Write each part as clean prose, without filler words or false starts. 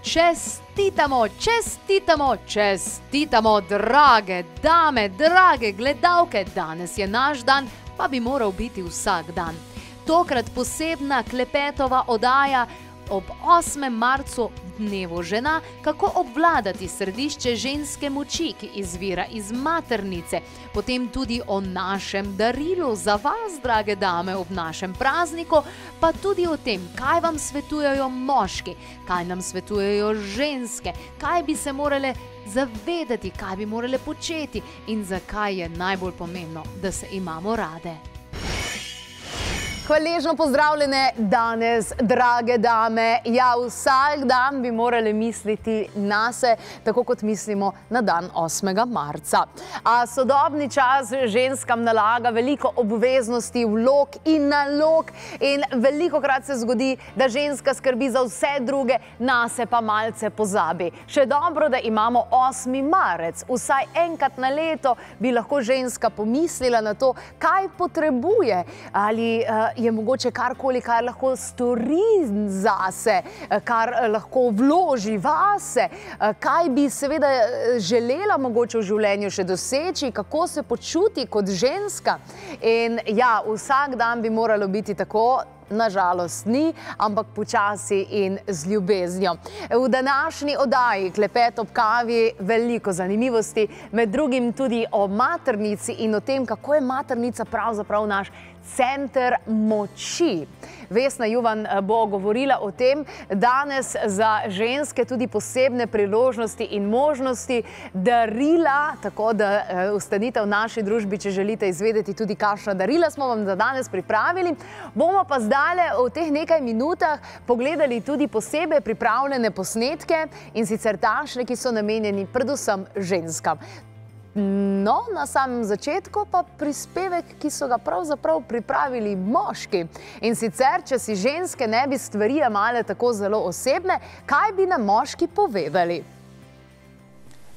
Čestitamo, čestitamo, čestitamo, drage dame, drage gledalke. Danes je naš dan, pa bi moral biti vsak dan. Tokrat posebna klepetova oddaja ob 8. marcu, dnevu žena, kako obvladati središče ženske moči, ki izvira iz maternice. Potem tudi o našem darilu za vas, drage dame, ob našem prazniku, pa tudi o tem, kaj vam svetujejo moški, kaj nam svetujejo ženske, kaj bi se morale zavedati, kaj bi morale početi in zakaj je najbolj pomembno, da se imamo rade. Hvaležno pozdravljene danes, drage dame. Ja, vsak dan bi morali misliti nase, tako kot mislimo na dan 8. marca. A sodobni čas ženskam nalaga veliko obveznosti, vlog in nalog in velikokrat se zgodi, da ženska skrbi za vse druge, nase pa malce pozabi. Še dobro, da imamo 8. marec. Vsaj enkrat na leto bi lahko ženska pomislila na to, kaj potrebuje, ali je mogoče karkoli, kar lahko stori zase, kar lahko vloži vase, kaj bi seveda želela mogoče v življenju še doseči, kako se počuti kot ženska. In ja, vsak dan bi moralo biti tako, nažalost ni, ampak počasi in z ljubeznijo. V današnji oddaji Klepet ob kavi veliko zanimivosti, med drugim tudi o maternici in o tem, kako je maternica pravzaprav naš center moči. Vesna Juvan bo govorila o tem, danes za ženske tudi posebne priložnosti in možnosti darila, tako da ostanite v naši družbi, če želite izvedeti tudi, kakšna darila smo vam za danes pripravili. Bomo pa zdaj v teh nekaj minutah pogledali tudi posebej pripravljene posnetke in sicer takšne, ki so namenjeni predvsem ženskam. No, na samem začetku pa prispevek, ki so ga pravzaprav pripravili moški. In sicer, če si ženske ne bi stvari jemale tako zelo osebne, kaj bi nam moški povedali?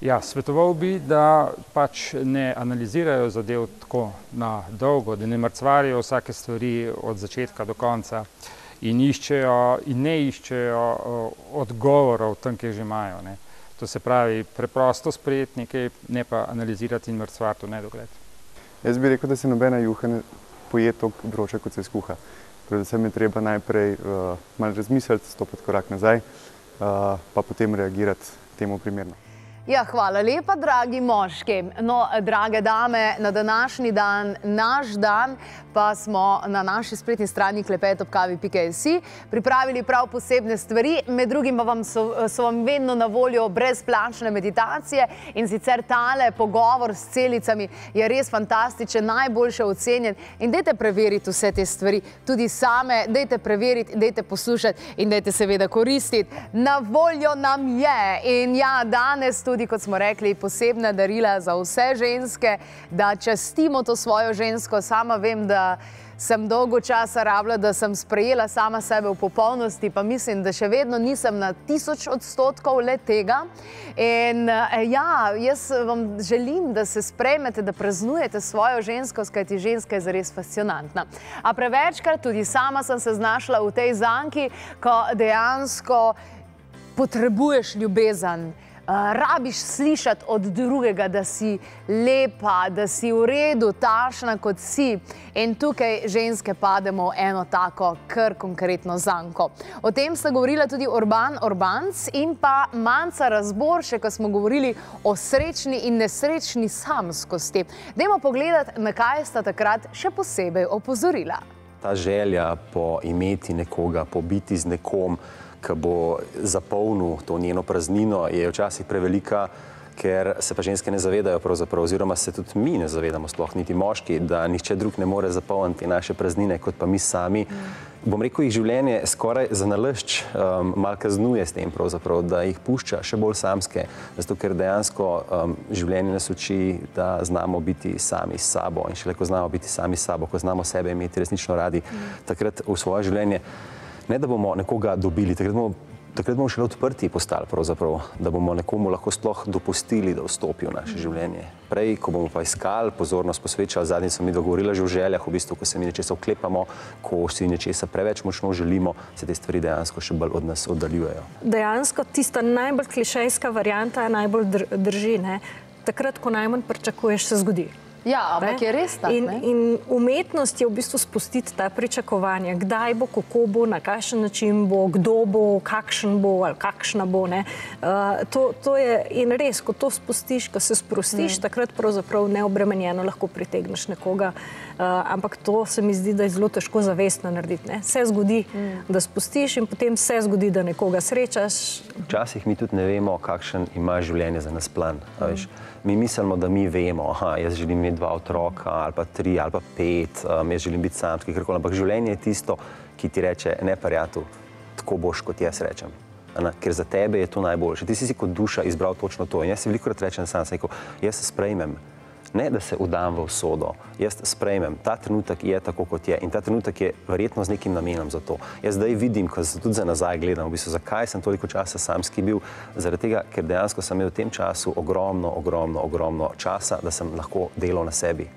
Ja, svetoval bi, da pač ne analizirajo zadev tako na dolgo, da ne mrcvarijo vsake stvari od začetka do konca in ne iščejo odgovorov tam, kjer že imajo, ne. To se pravi, preprosto sprejeti nekaj, ne pa analizirati in mrcvariti v nedogled. Jaz bi rekel, da se nobena juha ne poje toliko vroče, kot se skuha. Predvsem je treba najprej malo razmisliti, stopiti korak nazaj, pa potem reagirati temu primerno. Ja, hvala lepa, dragi moški. No, drage dame, na današnji dan, naš dan, pa smo na naši spletni strani klepetobkavi.si pripravili prav posebne stvari. Med drugim pa so vam vedno na voljo brezplačne meditacije in sicer tale pogovor s celicami je res fantastičen, najboljše ocenjen. In dajte preveriti vse te stvari, tudi same, dajte preveriti, dajte poslušati in dajte seveda koristiti. Na voljo nam je. In ja, danes tudi, kot smo rekli, posebna darila za vse ženske, da častimo to svojo žensko. Sama vem, da sem dolgo časa rabila, da sem sprejela sama sebe v popolnosti, pa mislim, da še vedno nisem na 1000% le tega. In ja, jaz vam želim, da se sprejmete, da praznujete svojo ženskost, kajti ženska je zares fascinantna. A prevečkrat tudi sama sem se znašla v tej zanki, ko dejansko potrebuješ ljubezen. Rabiš slišati od drugega, da si lepa, da si v redu, takšna kot si. In tukaj ženske pademo v eno tako kar konkretno zanko. O tem sta govorila tudi Urban Urbanc in pa Manca Razboršek, ko smo govorili o srečni in nesrečni samskosti. Dajmo pogledati, na kaj sta takrat še posebej opozorila. Ta želja po imeti nekoga, po biti z nekom, ki bo zapolnil to njeno praznino, je včasih prevelika, ker se pa ženske ne zavedajo pravzaprav, oziroma se tudi mi ne zavedamo, sploh niti moški, da nihče drug ne more zapolniti naše praznine, kot pa mi sami. Bom rekel, jih življenje skoraj zanalašč malo kaznuje s tem pravzaprav, da jih pušča še bolj samske, zato ker dejansko življenje nas uči, da znamo biti sami s sabo in šele ko znamo biti sami s sabo, ko znamo sebe imeti resnično radi, takrat v svoje življenje, ne da bomo nekoga dobili, takrat bomo takrat bomo šele odprti postali, pravzaprav, da bomo nekomu lahko sploh dopustili, da vstopi v naše življenje. Prej, ko bomo pa iskali, pozornost posvečali, zadnjič sem mi dogovorila že v željah, v bistvu, ko se mi nečesa vklepamo, ko si nečesa preveč močno želimo, se te stvari dejansko še bolj od nas oddaljujejo. Dejansko tista najbolj klišejska varianta najbolj drži, ne? Takrat, ko najmanj pričakuješ, se zgodi. Ja, ampak je res tako, ne? In umetnost je v bistvu spustiti ta pričakovanja. Kdaj bo, kako bo, na kakšen način bo, kdo bo, kakšen bo ali kakšna bo, ne. To je, in res, ko to spustiš, ko se sprostiš, takrat pravzaprav neobremenjeno lahko pritegneš nekoga. Ampak to se mi zdi, da je zelo težko zavestno narediti, ne. Se zgodi, da spustiš in potem se zgodi, da nekoga srečaš. Včasih mi tudi ne vemo, kakšen ima življenje za nas plan, veš. Mi mislimo, da mi vemo, jaz želim imeti 2 otroka, ali pa 3, ali pa 5, jaz želim biti samski, ampak življenje je tisto, ki ti reče, ne prijatelj, tako boš, kot jaz rečem. Ker za tebe je to najboljše. Ti si kot duša izbral točno to. In jaz si velikokrat rečem sam, jaz se sprejmem. Ne, da se vdam v usodo. Jaz sprejmem. Ta trenutek je tako, kot je. In ta trenutek je verjetno z nekim namenom za to. Jaz zdaj vidim, ko se tudi za nazaj gledam, v bistvu, zakaj sem toliko časa samski bil. Zaradi tega, ker dejansko sem imel v tem času ogromno časa, da sem lahko delal na sebi.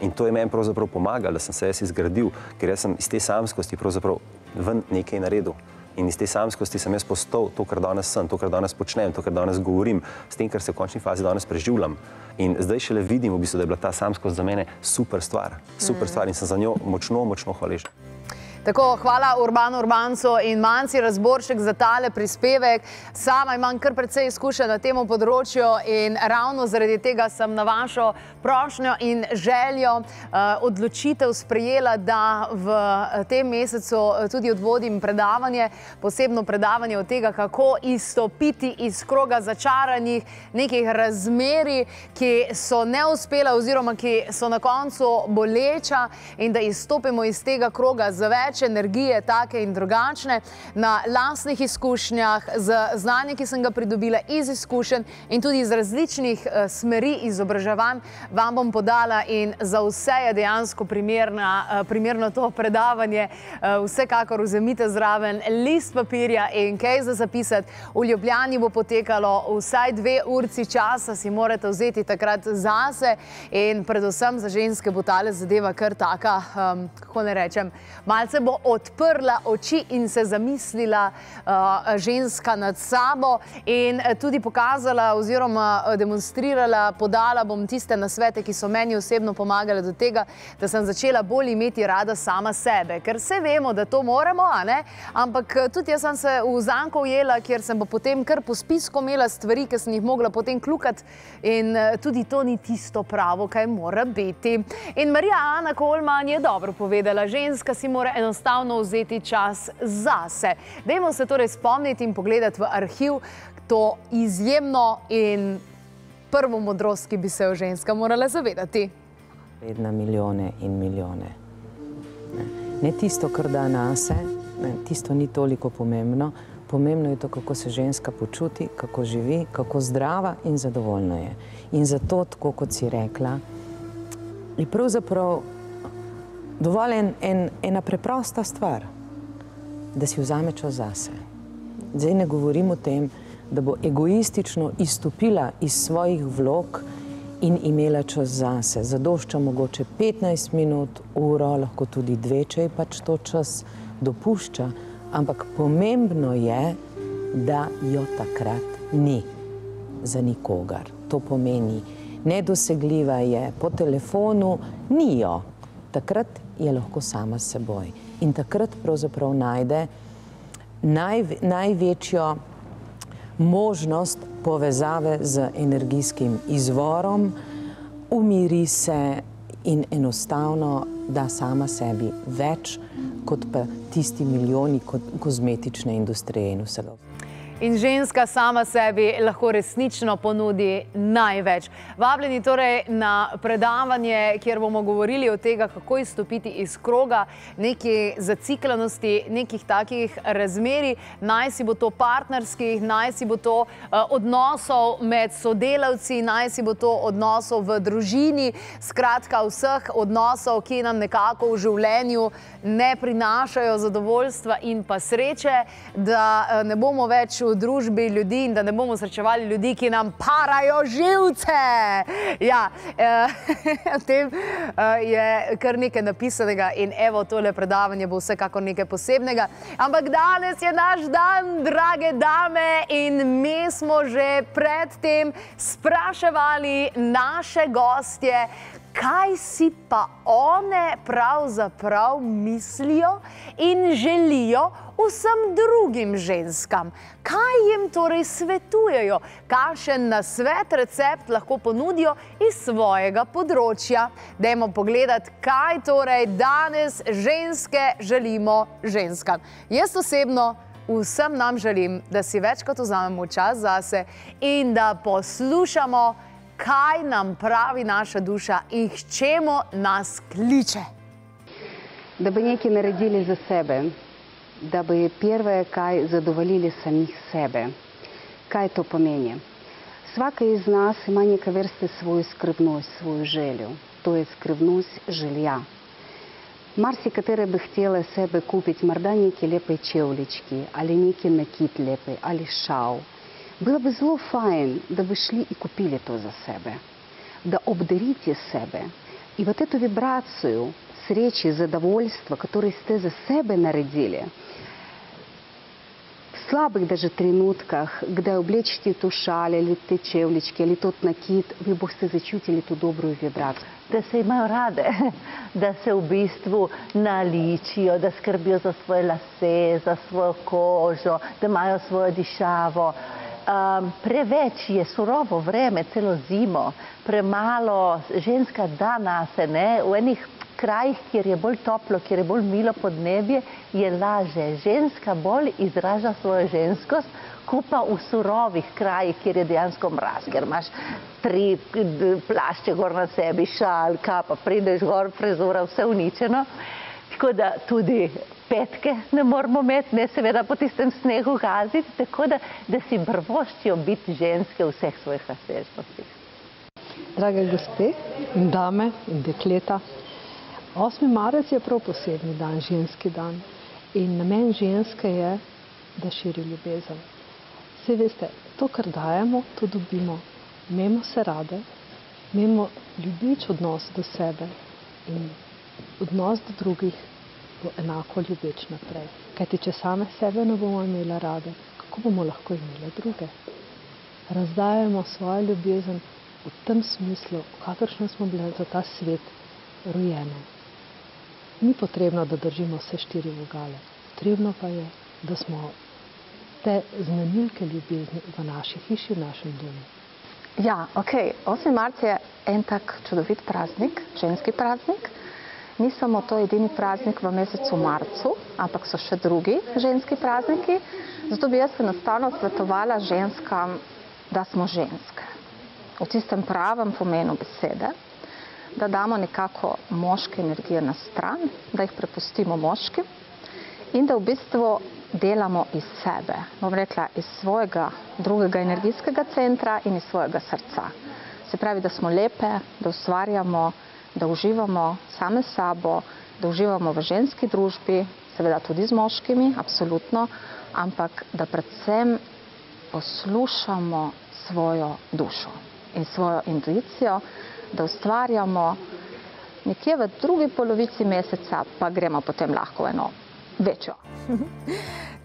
In to je meni pravzaprav pomagalo, da sem se jaz izgradil, ker jaz sem iz te samskosti pravzaprav ven nekaj naredil. In iz te samskosti sem jaz postal to, kar danes sem, to, kar danes počnem, to, kar danes govorim, s tem, kar se v končni fazi danes preživljam. In zdaj šele vidim, v bistvu, da je bila ta samskost za mene super stvar in sem za njo močno hvaležen. Tako, hvala Urbanu Urbancu in Manci Razboršek za tale prispevek. Sama imam kar precej izkušenj na tem področju in ravno zaradi tega sem na vašo prošnjo in željo odločitev sprejela, da v tem mesecu tudi odvodim predavanje, posebno predavanje od tega, kako izstopiti iz kroga začaranih nekih razmerij, ki so neuspela oziroma ki so na koncu boleča, in da izstopimo iz tega kroga z več energije, take in drugačne, na lastnih izkušnjah, z znanjem, ki sem ga pridobila iz izkušenj in tudi iz različnih smeri izobraževanj, vam bom podala in za vse je dejansko primerno to predavanje. Vsekakor vzemite zraven list papirja in kaj za zapisati. V Ljubljani bo potekalo vsaj 2 urci časa, si morate vzeti takrat zase in predvsem za ženske bo tale zadeva kar taka, kako ne rečem, malce bo odprla oči in se zamislila ženska nad sabo in tudi pokazala oziroma demonstrirala, podala bom tiste nasvete, ki so meni osebno pomagale do tega, da sem začela bolj imeti rada sama sebe. Ker vse vemo, da to moramo, a ne? Ampak tudi jaz sem se v zanko ujela, kjer sem pa potem kar po spisku imela stvari, ki sem jih mogla potem klukati in tudi to ni tisto pravo, kaj mora biti. In Marija Ana Kolman je dobro povedala, ženska si mora enostavno vzeti čas zase. Dajmo se torej spomniti in pogledati v arhiv to izjemno in prvo modrost, ki bi se jo ženska morala zavedati. Vredna milijone in milijone. Ne tisto, kar da nase, tisto ni toliko pomembno. Pomembno je to, kako se ženska počuti, kako živi, kako zdrava in zadovoljna je. In zato, tako kot si rekla, je pravzaprav dovolj ena preprosta stvar, da si vzame čas zase. Zdaj ne govorim o tem, da bo egoistično izstopila iz svojih vlog in imela čas zase. Zadošča mogoče 15 minut, uro, lahko tudi 2, če je pač to čas dopušča, ampak pomembno je, da jo takrat ni za nikogar. To pomeni, nedosegljiva je po telefonu, ni jo. Takrat je lahko sama s seboj. In takrat pravzaprav najde največjo možnost povezave z energijskim izvorom, umiri se in enostavno da sama sebi več, kot pa tisti milijoni kozmetične industrije in vsega. In ženska sama sebi lahko resnično ponudi največ. Vabljeni torej na predavanje, kjer bomo govorili o tega, kako izstopiti iz kroga neki zaciklenosti, nekih takih razmerij, naj si bo to partnerskih, naj si bo to odnosov med sodelavci, naj si bo to odnosov v družini, skratka vseh odnosov, ki nam nekako v življenju ne prinašajo zadovoljstva in pa sreče, da ne bomo več v družbi ljudi in da ne bomo srečevali ljudi, ki nam parajo živce. Ja, v tem je kar nekaj napisanega in evo, tole predavanje bo vsekakor nekaj posebnega. Ampak danes je naš dan, drage dame, in mi smo že predtem spraševali naše gostje, kaj si pa one pravzaprav mislijo in želijo vsem drugim ženskam. Kaj jim torej svetujejo? Kakšen nasvet, recept lahko ponudijo iz svojega področja? Dajmo pogledati, kaj torej danes ženske želimo ženskam. Jaz osebno vsem nam želim, da si večkrat vzamemo čas zase in da poslušamo, kaj nam pravi naša duša in k čemu nas kliče. Da bi nekaj naredili za sebe, da bi prve kaj zadovoljili samih sebe. Kaj to pomeni? Svaka iz nas ima neka vrste svoju skrbnost, svoju želju. To je skrbnost želja. Marsikatera bi htjela sebe kupiti morda neke lepe čevljički ali neki nakit lepe ali šal. Bilo bi zelo fajn, da bi šli i kupili to za sebe, da obdarite sebe i вот эту вибрацию сречи, задовольства, которую сте за себе наредили, в слабых даже треnutkах, когда облечите ту шаль или те чевлички, или тот накид, вы будете зачутили ту добрую вибрацию. Da se imajo rade, da se v bistvu naličijo, da skrbijo za svoje lase, za svojo kožo, da imajo svojo dišavo. Preveč je surovo vreme, celo zimo, premalo ženska da nase, ne? V enih krajih, kjer je bolj toplo, kjer je bolj milo podnebje, je laže. Ženska bolj izraža svojo ženskost, kot pa v surovih krajih, kjer je dejansko mraz, ker imaš 3 plašče gor na sebi, šal, kapa, prideš gor, frizura, vse uničeno. Tako da tudi petke ne moramo imeti, ne seveda po tistem snehu gaziti, tako da si prvoščijo biti ženske v vseh svojih razsežnostih. Drage gospe in dame in dekleta, 8. marec je prav posebni dan, ženski dan. In namen ženske je, da širi ljubezen. Saj veste, to, kar dajemo, to dobimo. Imamo se rade, imamo ljubeč odnos do sebe in odnos do drugih bo enako ljubeč naprej. Kajti, če same sebe ne bomo imeli rade, kako bomo lahko imeli druge? Razdajamo svojo ljubezen v tem smislu, kakršno smo bili za ta svet rojene. Ni potrebno, da držimo vse 4 vogale. Potrebno pa je, da smo te znanilke ljubezni v naši hiši, v našem domu. Ja, ok. 8. marec je en tak čudovit praznik, ženski praznik. Ni samo to edini praznik v mesecu marcu, ampak so še drugi ženski prazniki. Zato bi jaz enostavno svetovala ženskam, da smo ženske. V tistem pravem pomenu besede, da damo nekako moške energije na stran, da jih prepustimo moškim in da v bistvu delamo iz sebe, bom rekla, iz svojega drugega energijskega centra in iz svojega srca. Se pravi, da smo lepe, da ustvarjamo, da uživamo same sabo, da uživamo v ženski družbi, seveda tudi z moškimi, absolutno, ampak da predvsem poslušamo svojo dušo in svojo intuicijo, da ustvarjamo nekje v drugi polovici meseca, pa gremo potem lahko v eno večjo.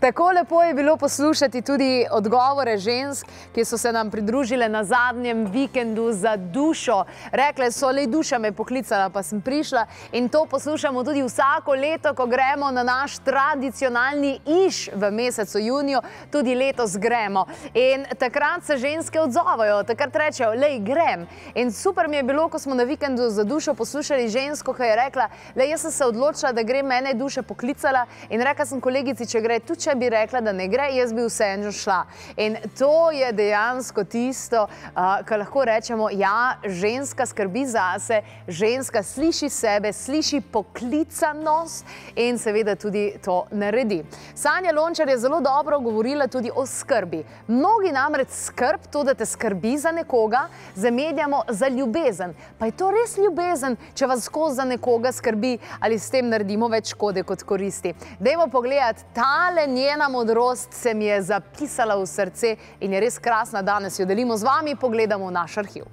Tako lepo je bilo poslušati tudi odgovore žensk, ki so se nam pridružile na zadnjem vikendu za dušo. Rekle so, le duša me poklicala, pa sem prišla, in to poslušamo tudi vsako leto, ko gremo na naš tradicionalni iš v mesecu juniju, tudi letos gremo. In takrat se ženske odzovajo, takrat rečejo, lej, grem. In super mi je bilo, ko smo na vikendu za dušo poslušali žensko, ki je rekla, lej, jaz sem se odločila, da grem, mene je duša poklicala In rekla sem kolegici, če gre, tudi če bi rekla, da ne gre, jaz bi vseeno šla. In to je dejansko tisto, kar lahko rečemo, ja, ženska skrbi zase, ženska sliši sebe, sliši poklicanost in seveda tudi to naredi. Sanja Lončar je zelo dobro govorila tudi o skrbi. Mnogi namreč skrb, to, da te skrbi za nekoga, zamenjamo za ljubezen. Pa je to res ljubezen, če vas skozi za nekoga skrbi, ali s tem naredimo več škode kot koristi. Dajmo pogledati, tale njena modrost se mi je zapisala v srce in je res krasna. Danes jo delimo z vami, pogledamo v naš arhiv.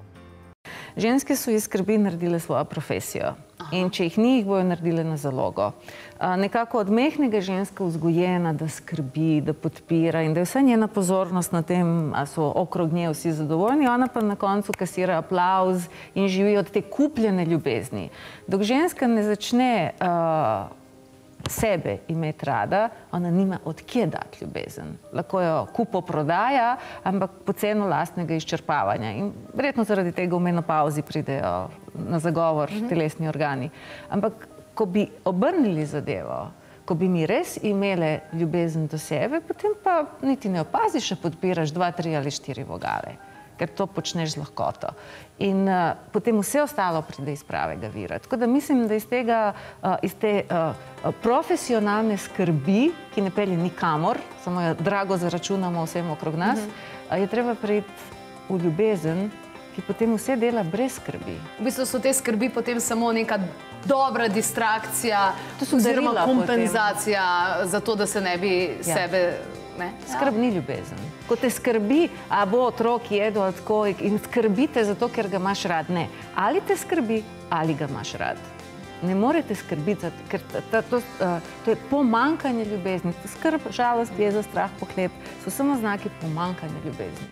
Ženske so iz skrbi naredile svojo profesijo. In če jih ni, jih bojo naredile na zalogo. Nekako od mehkega ženska vzgojena, da skrbi, da podpira in da je vsa njena pozornost na tem, a so okrog nje vsi zadovoljni, ona pa na koncu kasira aplavz in živi od te kupljene ljubezni. Dok ženska ne začne sebe imeti rada, ona nima od kje dati ljubezen. Lahko jo kupo prodaja, ampak po ceno lastnega izčrpavanja. In verjetno zaradi tega v menopauzi pridejo na zagovor telesni organi. Ampak ko bi obrnili zadevo, ko bi mi res imele ljubezen do sebe, potem pa niti ne opaziš, da podpiraš 2, 3 ali 4 vogale, ker to počneš z lahkoto. In potem vse ostalo pride iz pravega vira. Tako da mislim, da iz te profesionalne skrbi, ki ne pelje nikamor, samo jo drago zaračunamo vsem okrog nas, je treba priti v ljubezen, ki potem vse dela brez skrbi. V bistvu so te skrbi potem samo neka dobra distrakcija oziroma kompenzacija za to, da se ne bi sebe... Skrb ni ljubezen. Ko te skrbi, a bo otrok jedel tako in skrbite zato, ker ga imaš rad. Ne. Ali te skrbi, ali ga imaš rad. Ne morete skrbiti, ker to je pomanjkanje ljubezni. Skrb, žalost, jeza, strah, pohlep so samo znaki pomanjkanja ljubezni.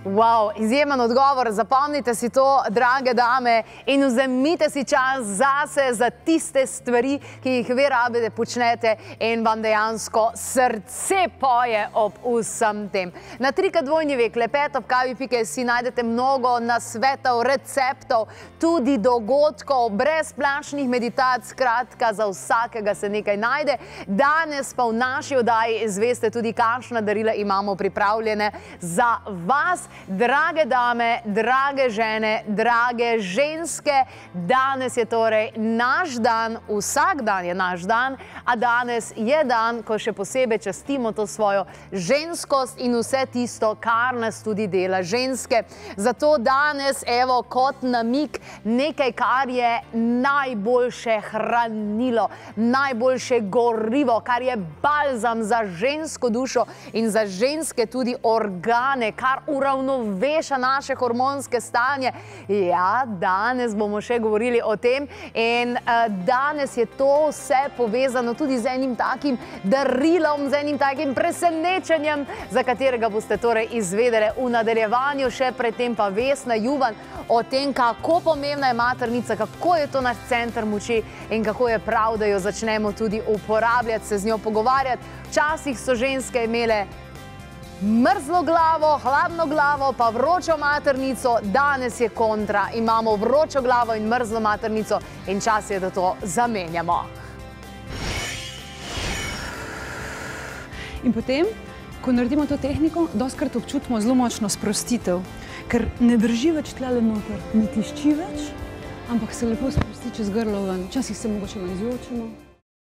Wow, izjemen odgovor, zapomnite si to, drage dame, in vzemite si čas zase, za tiste stvari, ki jih vi rabite, počnete in vam dejansko srce poje ob vsem tem. Na www.klepet@kavi.si najdete mnogo nasvetov, receptov, tudi dogodkov, brezplačnih meditacij, skratka, za vsakega se nekaj najde. Danes pa v naši oddaji izveste tudi, kakšna darila imamo pripravljene za vas. Drage dame, drage žene, drage ženske, danes je torej naš dan, vsak dan je naš dan, a danes je dan, ko še posebej častimo to svojo ženskost in vse tisto, kar nas tudi dela ženske. Zato danes, evo, kot namig, nekaj, kar je najboljše hranilo, najboljše gorivo, kar je balzam za žensko dušo in za ženske tudi organe, kar uravnoveša naše hormonske stanje. Ja, danes bomo še govorili o tem in danes je to vse povezano tudi z enim takim darilom, z enim takim presenečenjem, za katerega boste torej izvedeli v nadaljevanju, še predtem pa Vesna Juvan o tem, kako pomembna je maternica, kako je to naš center moči in kako je prav, da jo začnemo tudi uporabljati, se z njo pogovarjati. Včasih so ženske imele mrzlo glavo, hladno glavo, pa vročo maternico, danes je kontra. Imamo vročo glavo in mrzlo maternico in čas je, da to zamenjamo. In potem, ko naredimo to tehniko, dostikrat občutimo zelo močno sprostitev, ker ne drži več tlele noter, ne tišči več, ampak se lepo sprosti čez grlo ven. Včasih se mogoče malo izjočimo.